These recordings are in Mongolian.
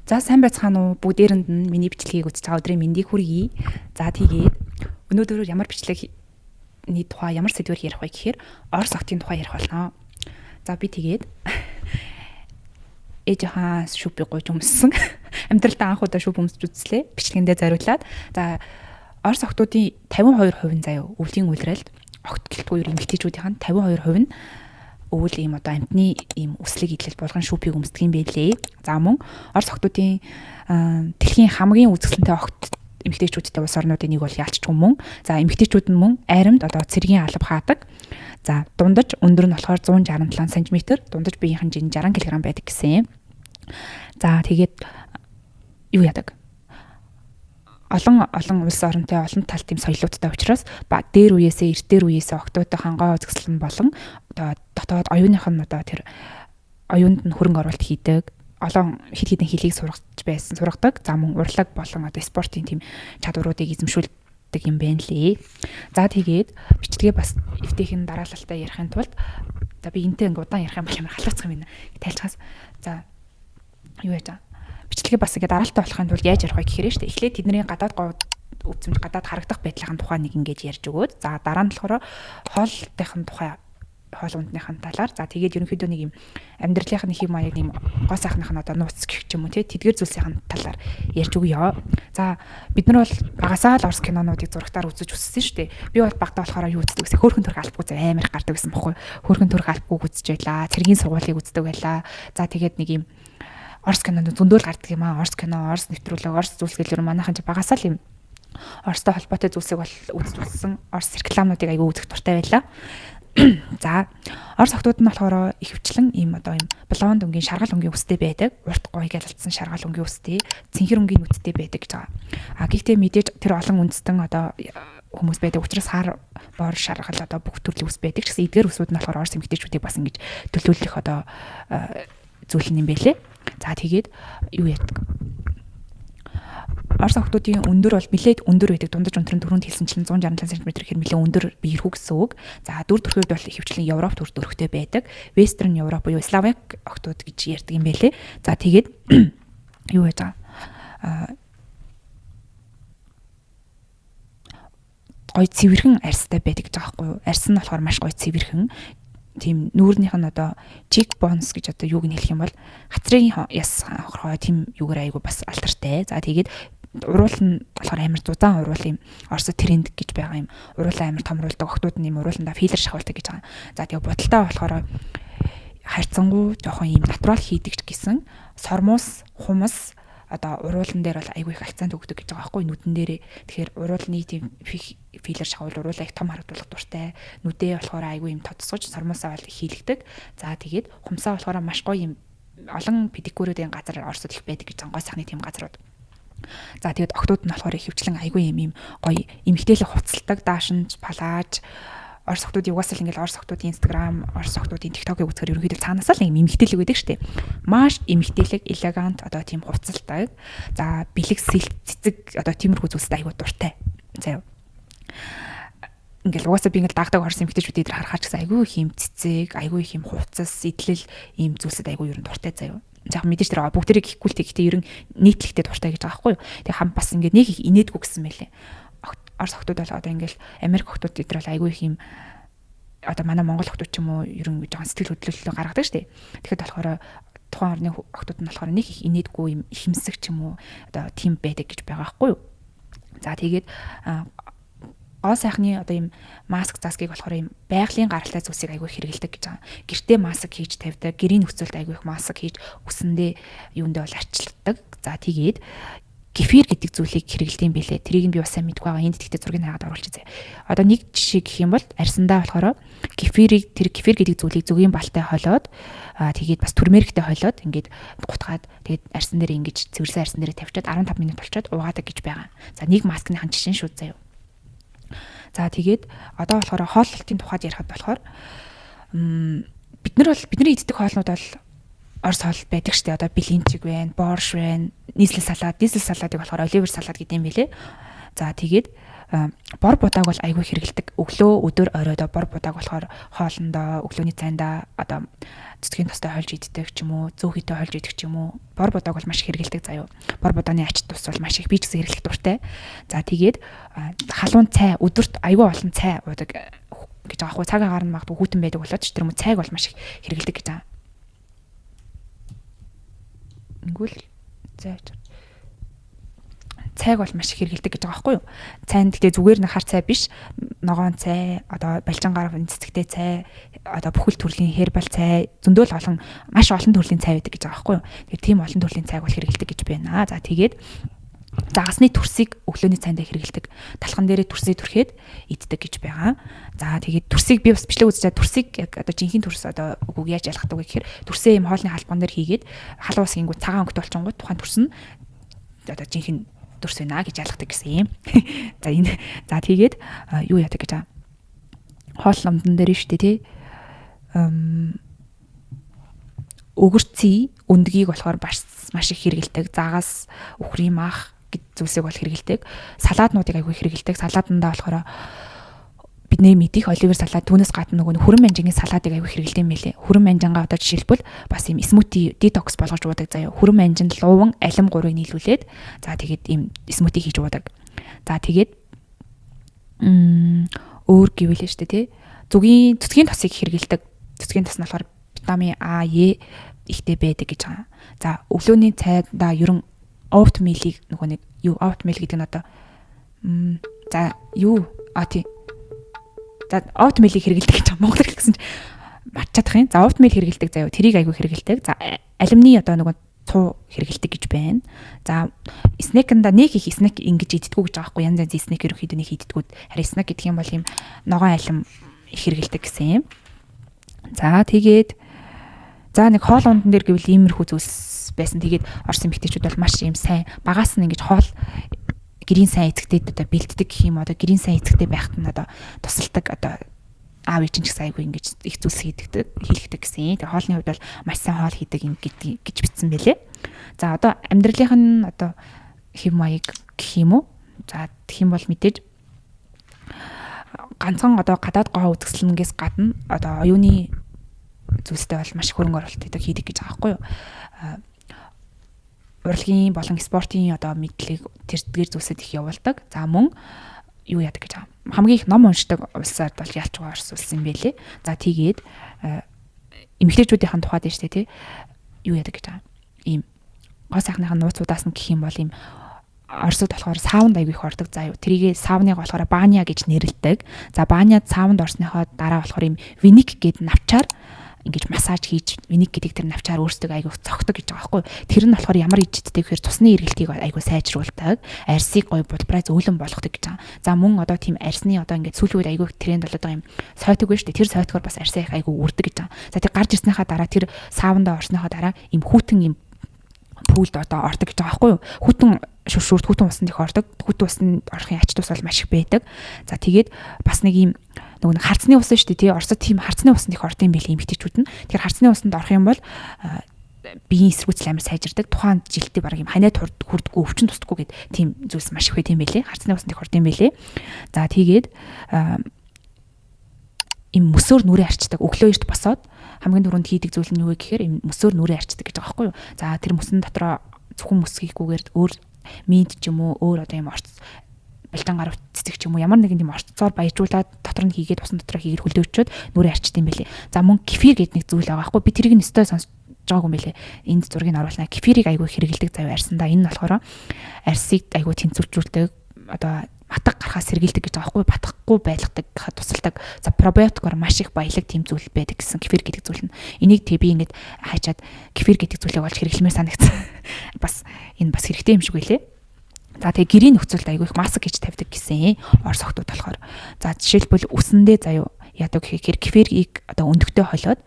За сайн байцгаана уу? Бүгдээрэнд нь миний бичлэгийг үзэж байгаа өдрийн мэндийг хүргэе. За тэгээд өнөөдөр ямар бичлэгний тухай ямар сэдвээр ярих вэ гэхээр Орос хотын тухай ярих болно. За би тэгээд ээжийнхаа шүпийг гуйж өмссөн. Амьдралдаа анх удаа шүп өмсөж үзлээ. Бичлэгэндээ зориулаад. За Орос хотуудын 52% заяа өвлийн үйлрэлд огт гэлтгүй эмэгтэйчүүдийн 52% нь өвөл ийм одоо амтны ийм үслэг идэл болгон шүпийг өмсдөг юм байлээ. За мөн Орос хотуудын дэлхийн хамгийн үзэсгэлэнтэй огт эмэгтэйчүүдтэй улс орнуудын нэг бол яалчгүй мөн. За эмэгтэйчүүд нь мөн айрамд одоо цэргийн алба хаадаг. За дундаж өндөр нь болохоор 167 см, дундаж биеийн хэмжээ нь 60 кг байдаг гэсэн юм. За тэгээд юу яадаг? Олон улс оронтой олон тал тийм соёлуудтай учраас дээр үеэсээ эртээр үеэсээ октоодтой хангай үзэсгэлэн болон одоо дотоод оюуных нь одоо тэр оюунд нь хөрөнгө оруулалт хийдэг. Олон хэд хэдэн хэлийг сургадаг. За мөн урлаг болон одоо спортын тийм чадваруудыг эзэмшүүлдэг юм байна лээ. За тэгээд бичлэгээ бас эвтэйхэн дараалалтай ярихын тулд за би энтэй ингээ удаан ярих юм бол ямар халаацах юм бэ? Тайлцгаас за юу яаж бичлэгээ бас ингээ дараалалтай болохын тулд яаж ярих вэ гэхээр шүү дээ. Эхлээд тэдний гадаад өвцөмж гадаад харагдах байдлын тухай нэг ингэж ярьж өгөөд за дараа нь болохоор хоолтойхын тухай хоол ундныхын талаар за тэгээд ерөнхийдөө нэг юм амьдралынх нь хэм маяг юм гоо сайхных нь одоо нууц гэх юм уу те тэдгээр зүйлсийн талаар ярьж өгье. За бид нар бол багасаа л Орос кинонуудыг зурагтаар үзэж өссөн шүү дээ. Би бол багтаа болохоор юу үздэг гэсэн хөөрхөн төрх албагүй зэ амар их гардаг гэсэн бохгүй. Хөөрхөн төрх албагүй үзэж байлаа. Цэргийн сургуулийг үздэг байлаа. За тэгээд нэг юм Орос кинонд зөндөөл гардаг юм аа. Орос кино, Орос нэвтрүүлэг, Орос зүйлсгэлэр манайхан ч багасаа л юм Оростой холбоотой зүйлсийг бол үзэж үзсэн. Орос рекламуудыг аягүй үзэх дуртай байлаа. За Орос хотууд нь болохоор ихэвчлэн ийм одоо ийм блонд өнгийн шаргал өнгийн үстэй байдаг. Урт гоё гялалцсан шаргал өнгийн үстэй, цэнхэр өнгийн нүдтэй байдаг гэж байгаа. А гэхдээ мэдээж тэр олон үндэстэн одоо хүмүүс байдаг учраас хар бор шаргал одоо бүх төрлийн үс байдаг. Гэсэн эдгээр үсүүд нь болохоор Орос эмэгтэйчүүдийг бас ингэж төлөөлөх одоо зүйл юм байлээ. За тэгээд юу яадаг? Орос хотуудын өндөр бол нэлээд өндөр байдаг. Дундаж өндөр нь түрүүнд хэлсэнчлэн 167 см гэхээр нэлээд өндөр биерхүү гэсэн үг. За дүр төрхөд бол ихэвчлэн Европ дүр төрхтэй байдаг. Вестерн Европ буюу Славик хотууд гэж ярьдаг юм байлээ. За тэгээд юу яаж байгаа? Гой цэвэрхэн арьстай байдаг гэж байгаа байхгүй юу? Арьс нь болохоор маш гой цэвэрхэн. Тийм нүүрнийх нь одоо cheek bones гэж одоо юуг нь хэлэх юм бол хацрын яс хохроо тийм юугаар айгу бас алдартай. За тэгээд уруул нь болохоор амар зузаан уруул юм Оросд тренд гэж байгаа юм. Уруулаа амар томруулдаг охтууд нь юм урууландаа филлер шахуулдаг гэж байгаа. За тэгээд будалдаа болохоор харьцангуй жоохон юм натурал хийдэг гэсэн сормуус, хумс одоо уруулан дээр бол айгүй их акцент өгдөг гэж байгаа байхгүй нүдэн дээрээ. Тэгэхээр уруулны тийм филлер шахуул уруулаа их том харагдуулах дуртай. Нүдээ болохоор айгүй юм тодсгож сормуусаа бол хийлэгдэг. За тэгээд хумсаа болохоор маш гоё юм олон педикюрүүдийн газар Оросд их байдаг гэж байгаа гой сайхны тийм газрууд. За тэгээд октод нь болохоор ихэвчлэн айгүй юм гоё эмгтээлэг хуцалдаг даашинж палааж Орос хотууд угаасаа л ингээл Орос хотуудын Instagram, Орос хотуудын TikTok-ыг үзэхээр ерөнхийдөө цаанаасаа л юм эмгтээлэг байдаг шүү дээ. Маш эмгтээлэг, элегант одоо тийм хувцалтай. За бэлэг цэцэг одоо тиймэрхүү зүйлстэй айгүй дуртай. Заяа. Ингээл угаасаа би ингээл дагдаг Орос эмгтээчүүдийг харахаар ч гэсэн айгүй их юм цэцэг, айгүй их юм хувцас, идэлэл ийм зүйлсэд айгүй ерөн дуртай заяа. Яг мэдээж тэр бүгдэрийг хийхгүй л тэгтээ ерөн нийтлэгтэй дуртай гэж байгаа байхгүй юу. Тэг хам бас ингээд нэг их инээдгүй гэсэн мэлээ. Орос хотууд бол одоо ингээл Америк хотууд эдгээр бол айгүй их юм одоо манай Монгол хотууд ч юм уу ерөн жоохон сэтгэл хөдлөлтөө гаргадаг шүү дээ. Тэгэхэд болохоор тухайн орны хотууд нь болохоор нэг их инээдгүй юм ихэмсэг ч юм уу одоо тийм байдаг гэж байгаа байхгүй юу. За тэгээд гоо сайхны одоо юм маск заскыг болохоор юм байгалийн гаралтай зүйлсийг айгүй хэрэгэлдэг гэж байгаа. Гэртээ маск хийж тавьдаг, гэрийн нөхцөлд айгүй их маск хийж үсэндээ юундээ бол арчилдаг. За тэгээд кефир гэдэг зүйлийг хэрэгэлдэг юм билээ. Тэрийг нь би бас сайн мэдгүй байгаа. Энд тэгтээ зургийг хаагаад оруулчих. Одоо нэг жишээ гэх юм бол арьсандаа болохоор кефир гэдэг зүйлийг зүгийн балтай холиод тэгээд бас турмериктэй холиод ингээд гутгаад тэгээд арьсан дээр ингэж цэвэрсэн арьсан дээр тавьчаад 15 минут болчоод угаадаг гэж байгаа. За нэг маскныхан жишээ шүү заяа. За тэгээд одоо болохоор хооллолтын тухайд ярихад болохоор бидний иддэг хоолнууд бол Орос хоол байдаг штэ. Одоо бэлинчиг байна, борш байна, нийслэл салаадыг болохоор оливер салаад гэдэг юм билэ. За тэгээд бор будааг бол айгүй хэрэгэлдэг. Өглөө өдөр оройдоо бор будааг болохоор хоолндоо өглөөний цайндаа одоо цэцгийн тостой хольж иддэг ч юм уу, зөөхөйтэй хольж иддэг ч юм уу. Бор будааг бол маш их хэрэгэлдэг заяо. Бор будааны ач тус бол маш их, би ч гэсэн хэрэглэх дуртай. За тэгээд халуун цай, өдөрт айгүй олон цай уудаг гэж байгаа хгүй. Цаг агаар нь магадгүй хүүтэн байдаг болоод ч тэр юм цайг бол маш их хэрэгэлдэг гэж байгаа. Ингүүл цайг бол маш их хэрэгэлдэг гэж байгаа байхгүй юу? Цайн гэхдээ зүгээр нэг хар цай биш, ногоон цай, одоо балжингаар цэцэгтэй цай, одоо бүхэл төрлийн хербал цай, зөндөл олон маш олон төрлийн цай байдаг гэж байгаа байхгүй юу? Тэгэхээр тийм олон төрлийн цайг бол хэрэгэлдэг гэж байна. За тэгээд загасны төрсийг өглөөний цайндаа хэрэгэлдэг. Талхан дээрээ төрсийг түрхээд иддэг гэж байгаа. За тэгээд төрсийг би бас бичлэг үзчихээ төрсийг яг одоо жинхэнэ төрс одоо үгүй яаж ялгадаг вэ гэхээр төрсөө юм хоолны халбан дээр хийгээд халуун ус гингүү цагаан өнгөт болчонгууд тухайн төрс нь одоо жинхэнэ төрс байна гэж ялгадаг гэсэн юм. За энэ за тэгээд юу яадаг гэж байгаа. Хоол номдон дээр шүү дээ тий. Өгөрций өндгийг болохоор маш их хэрэгэлдэг. Загас, үхрийн мах гэд зүйлсийг бол хэрэгэлдэг. Салааднуудыг айгүй хэрэгэлдэг. Салаадандаа болохоор бидний мэдих оливер салаад түүнээс гадна нөгөө хүрэн манжингийн салаадыг айгүй хэрэгэлдэг юм байлээ. Хүрэн манжингаа одоо жишээлбэл бас юм смути детокс болгож уудаг заяа. Хүрэн манжин, луван, алим 3-ыг нийлүүлээд за тэгээд ийм смути хийж уудаг. За тэгээд өөр гэвэл шүү дээ тий. Цэцгийн тосыг хэрэгэлдэг. Цэцгийн тос нь болохоор витамин А, Е ихтэй байдаг гэж байгаа. За өглөөний цайдаа ерөн оатмилийг нөгөө нэг юу оатмил гэдэг нь одоо за юу тий. За оатмилийг хэрэгэлдэг гэж байгаа. Монголоор хэлсэн чинь матчаадах юм. За оатмил хэрэгэлдэг заяа. Тэрийг айгүй хэрэгэлдэг. За алюминий одоо нөгөө цуу хэрэгэлдэг гэж байна. За снекэнда нэг их снек ингэж иддэггүй гэж байгаа байхгүй. Янз янзын снек ерөнхийдөө нэг иддэггүй. Харин снек гэдэг юм бол юм ногоон алим их хэрэгэлдэг гэсэн юм. За тэгээд за нэг хоол ундан дээр гэвэл иймэрхүү зүйлс байсан. Тэгээд орос эмэгтэйчүүд бол маш юм сайн багаас нь ингэж хоол гэрийн сайн эцэгтэй одоо бэлддэг гэх юм одоо гэрийн сайн эцэгтэй байхад нь одоо тусалдаг одоо аав ээжин ч гэсэн айгүй ингэж их зүйлс хийлгдэг гэсэн. Тэгээд хоолны хувьд бол маш сайн хоол хийдэг юм гэж бичсэн байлээ. За одоо амьдралынх нь одоо хэв маяг гэх юм уу? За тэгэх юм бол мэдээж ганцхан одоо гадаад гоо үзэсгэлэнгээс гадна одоо оюуны зүйлстэй бол маш хөрөнгө оруулалт хийдэг гэж байгаа байхгүй юу? Урлагийн болон спортын одоо мэдлэг тэрдгээр зүйлсэд их явуулдаг. За мөн юу яадаг гэж байгаа. Хамгийн их ном уншдаг улсаар бол ялч байгаа Орос улс юм байлээ. За тэгээд эмэгтэйчүүдийн тухайд нь шүү дээ тий. Юу яадаг гэж байгаа. Ийм гоо сайхныхаа нууцудаас нь гэх юм бол ийм Оросд болохоор саунд аягүй их ордог. За юу тэрийг сауныг болохоор баня гэж нэрлэдэг. За баняд саунд орсныхоо дараа болохоор ийм виник гэдэг навчаар ингэж массаж хийж виник гэдэг тэр навчаар өөрсдөө айгүй цогтөг гэж байгаа байхгүй. Тэр нь болохоор ямар ижидтэй гэхээр цусны эргэлтийг айгүй сайжруулдаг. Арьсыг гоё булбраа зөөлөн болгодог гэж байгаа. За мөн одоо тийм арьсны одоо ингэж сүүлийн үед айгүй тренд болоод байгаа юм сойтог байна шүү дээ. Тэр сойтгоор бас арьсаа их айгүй үрдэг гэж байгаа. За тэр гарч ирснийхаа дараа тэр саундаа орсныхаа дараа им хүүтэн им пүүлд одоо ордог гэж байгаа байхгүй юу. Хүүтэн шүршүрт хүүтэн усанд их ордог. Хүүтэн усанд орохын ач тус бол маш их байдаг. За тэгээд бас нэг юм нөгөө харцны ус шүү дээ тий. Оросд тийм харцны усанд их ордог юм байли эмэгтэйчүүд нь. Тэгэхээр харцны усанд орох юм бол биеийн эсрэгүүцэл амар сайжирдаг. Тухайн жилдээ баг юм ханаа хүрдэггүй өвчин тусдаггүй гэд тийм зүйлс маш их байт юм байлээ. Харцны усанд их ордог юм байлээ. За тэгээд им мөсөөр нүрээ арчдаг. Өглөө эрт босоод хамгийн түрүүнд хийдэг зүйл нь юу вэ гэхээр им мөсөөр нүрээ арчдаг гэж байгаа байхгүй юу. За тэр мөсөн дотроо зөвхөн мөс хийхгүйгээр өөр минт ч юм уу өөр одоо юм орц балжан гар цэцэг ч юм уу ямар нэгэн тийм орцоор баяжуулаад дотор нь хийгээд усан дотроо хийгээд хөлдөөчөөд нүрээ арчдаг юм байлээ. За мөн кефир гэдэг нэг зүйл байгаа байхгүй. Би тэрийг нь өстой сонсож байгаагүй юм байлээ. Энд зургийг оруулнаа. Кефирийг айгүй хэрэгэлдэг зав арьсандаа. Энэ нь болохоор арьсыг айгүй тэнцвэржүүлдэг одоо батг гарахаас сэргийлдэг гэж байгаа байхгүй. Батгахгүй байлгадаг тусалдаг. За пробиотикоор маш их баялаг тийм зүйл байдаг гэсэн кефир гэдэг зүйл нь. Энийг би ингээд хайчаад кефир гэдэг зүйлийг олж хэрэглэмээр санагдсан. Бас энэ бас хэрэгтэй юм шиг байлээ. За тэгээ гэрийн нөхцөлд айгүй их маск гэж тавьдаг гэсэн Орос охтууд болохоор. За жишээлбэл үсэндээ заяа яадаг гэхээр кефирийг одоо өндөгтэй холиод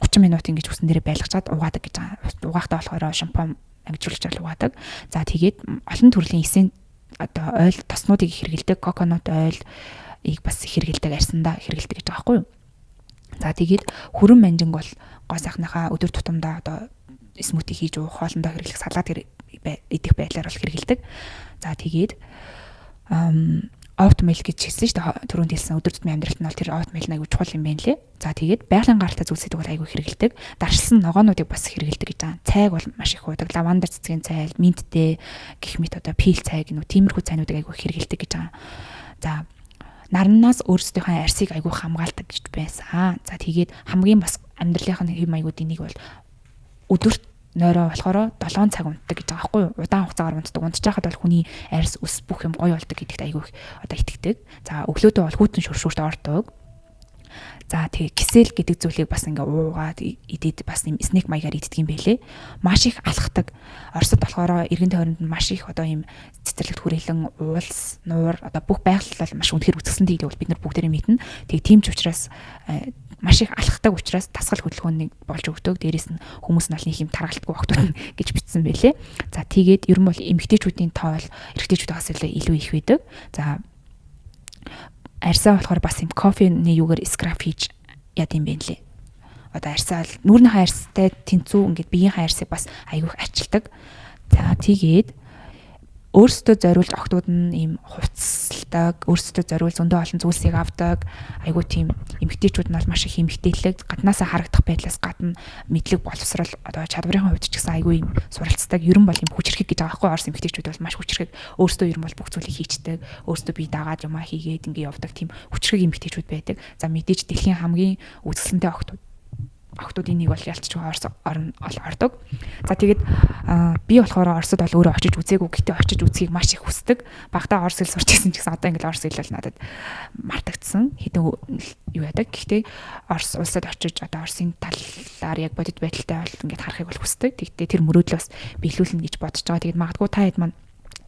30 минут ингэж үсэн дээрээ байлгачаад угаадаг гэж байгаа. Угаахтаа болохоор шампунь амжуулагч угаадаг. За тэгээд олон төрлийн эсийн одоо ойл тоснуудыг хэрэгэлдэг, коконот ойлыг бас хэрэгэлдэг, арьсандаа хэрэгэлдэг гэж байгаа байхгүй юу. За тэгээд хүрэн манжинг бол гоо сайхныхаа өдөр тутамдаа одоо смути хийж уух, хоолндоо хэрэглэх салаад идэх байдлаар бол хэрэгэлдэг. За тэгээд оптимал гэж хэлсэн шүү дээ. Түрүүнд хэлсэн өдөр тутмын амьдралд нь бол тэр оптимал нь аягүй чухал юм байна лээ. За тэгээд байгалийн гаралтай зүйлсийг бол аягүй хэрэгэлдэг. Даршилсан ногоонуудыг бас хэрэгэлдэг гэж байгаа. Цайг бол маш их уудаг. Лавандер цэцгийн цай, минттэй гэх мэт одоо пил цайг нүү тиймэрхүү цайнуудыг аягүй хэрэгэлдэг гэж байгаа. За нарнаас өөрсдийнхөө арсыг аягүй хамгаалдаг гэж байсан. За тэгээд хамгийн бас амьдралынхаа хэм маягуудын нэг бол өдөрт нойроо болохоор 7 цаг унтдаг гэж байгаа байхгүй юу? Удаан хугацаагаар унтдаг. Унтж байхад бол хүний арьс ус бүх юм гоё болдог гэдэгт айгүй одоо итгэдэг. За өглөөдөө бол хүйтэн шүршүүрт ордог. За тэгээ кисэл гэдэг зүйлийг бас ингээ уугаад идээд бас юм снэк маягаар иддэг юм байлээ. Маш их алхдаг. Оросд болохоор эргэн тойронд маш их одоо юм цэцэрлэгт хүрээлэн уулс, нуур одоо бүх байгаль бол маш үнэхээр үзэсгэлэн гэдэг бол бид нар бүгдээрээ мэднэ. Тэгээ тийм ч учраас маш их алхахдаг учраас тасгал хөдөлгөөнийг болж өгдөг. Дээрээс нь хүмүүс нь бол нэг юм таргалтгүй багтуун гэж бичсэн байлээ. За тэгээд ер нь бол эмэгтэйчүүдийн тоо бол эрэгтэйчүүдээс илүү их байдаг. За арьсаа болохоор бас юм кофений юугаар скрап хийж яд юм бэ лээ. Одоо арьсаа бол нүүрнийхээ арьстай тэнцүү ингээд биеийнхээ арьсыг бас айгүйх арчилдаг. За тэгээд өөрсдөө зориулж охтууд нь ийм хувцасладаг, өөрсдөө зориул зөндөө олон зүйлсийг авдаг. Айгүй тийм эмгтээчүүд нь бол маш их эмгтээлэг, гаднаасаа харагдах байдлаас гадна мэдлэг боловсрал одоо чадварын хувьд ч гэсэн айгүй юм суралцдаг. Ерөн бол юм хүчрхэг гэж байгаа байхгүй орос эмгтээчүүд бол маш хүчрхэг. Өөрсдөө ерөн бол бүх зүйлийг хийчдэг. Өөрсдөө бие дагаад юмаа хийгээд ингээ явдаг тийм хүчрхэг эмгтээчүүд байдаг. За мэдээж дэлхийн хамгийн үзэсгэлэнтэй охтуудын нэг бол ялцч байгаа орос ордог. За тэгээд би болохоор Оросд бол өөрөө очиж үзээгүй. Гэтэ очиж үзхийг маш их хүсдэг. Багтаа орос хэл сурч ирсэн ч гэсэн одоо ингээл орос хэл бол надад мартагдсан. Хэдэн юу яадаг. Гэхдээ Орос улсад очиж одоо Оросын талаар яг бодит байдалтай бол ингээд харахыг бол хүсдэг. Тэгтээ тэр мөрөөдлөөс биелүүлнэ гэж бодож байгаа. Тэгээд магадгүй та хэд маань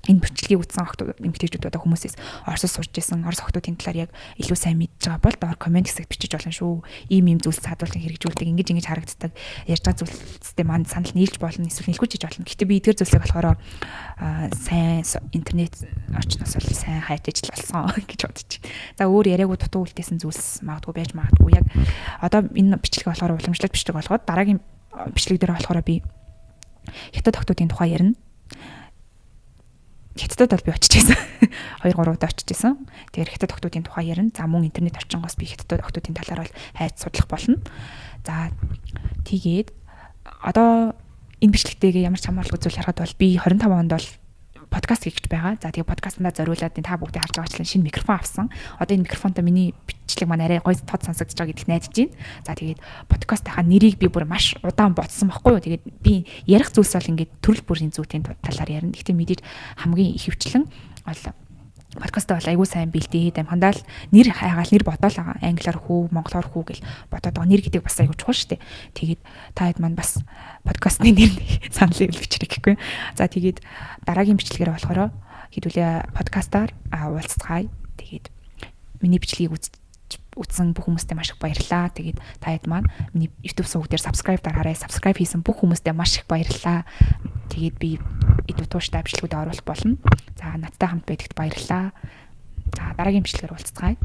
энэ бичлэгийг үзсэн охтууд эмэгтэйчүүд одоо хүмүүсээс Оросд сурч ирсэн Орос охтуудын талаар яг илүү сайн мэдж байгаа бол доор комент хэсэгт бичиж болно шүү. Ийм зүйлс хадгалан хэрэгжүүлдэг ингэж харагддаг. Ярьж байгаа зүйлстэй манд санал нийлж болно, эсвэл нийлгүй чиж болно. Гэхдээ би эдгээр зүйлсийг болохоор сайн интернет орчноос бол сайн хайж ажилласан гэж бодож байна. За өөр яриаггүй дутуу үлдээсэн зүйлс магадгүй байж магадгүй. Яг одоо энэ бичлэг болохоор уламжлалт бичлэг болгоод дараагийн бичлэг дээр болохоор би хятад охтуудын тухай ярина. Хятадд бол би очиж байсан. 2-3 удаа очиж байсан. Тэгэхээр хятад охтуудын тухай ярина. За мөн интернет орчингоос би хятад охтуудын талаар бол хайж судлах болно. За тэгээд одоо энэ бичлэгтэйгээ ямар ч хамаарлага зүйл харахад бол би 25 онд бол подкаст хийж байгаа. За тэгээ подкастнда зориулаад та бүгдээ харж байгаачлан шинэ микрофон авсан. Одоо энэ микрофонтой миний бичлэг маань арай гоё тод сонсогдож байгаа гэдэгт найдаж байна. За тэгээд подкастынхаа нэрийг би бүр маш удаан бодсон байхгүй юу. Тэгээд би ярих зүйлс бол ингээд төрөл бүрийн зүйтэй талаар ярина. Гэхдээ мэдээж хамгийн ихэвчлэн подкастаа бол айгүй сайн бэлдээд амхандаа л нэр хайгаал нэр бодоол байгаа. Англиар хүү, монголоор хүү гэл бодоод байгаа. Нэр гэдэг бас айгүй чухал шүү дээ. Тэгээд та хэд маань бас подкастны нэр санал бичрэх гэхгүй. За тэгээд дараагийн бичлэгээр болохоор хэдүүлээ подкастаар уулзцгаая. Тэгээд миний бичлэгийг үзсэн бүх хүмүүстээ маш их баярлалаа. Тэгээд та хэд маань миний YouTube суваг дээр subscribe дараарай. Subscribe хийсэн бүх хүмүүстээ маш их баярлалаа. Тэгээд би илүү тууштай бичлэгүүд оруулах болно. За надтай хамт байдагт баярлалаа. За дараагийн бичлэгээр уулзцгаая.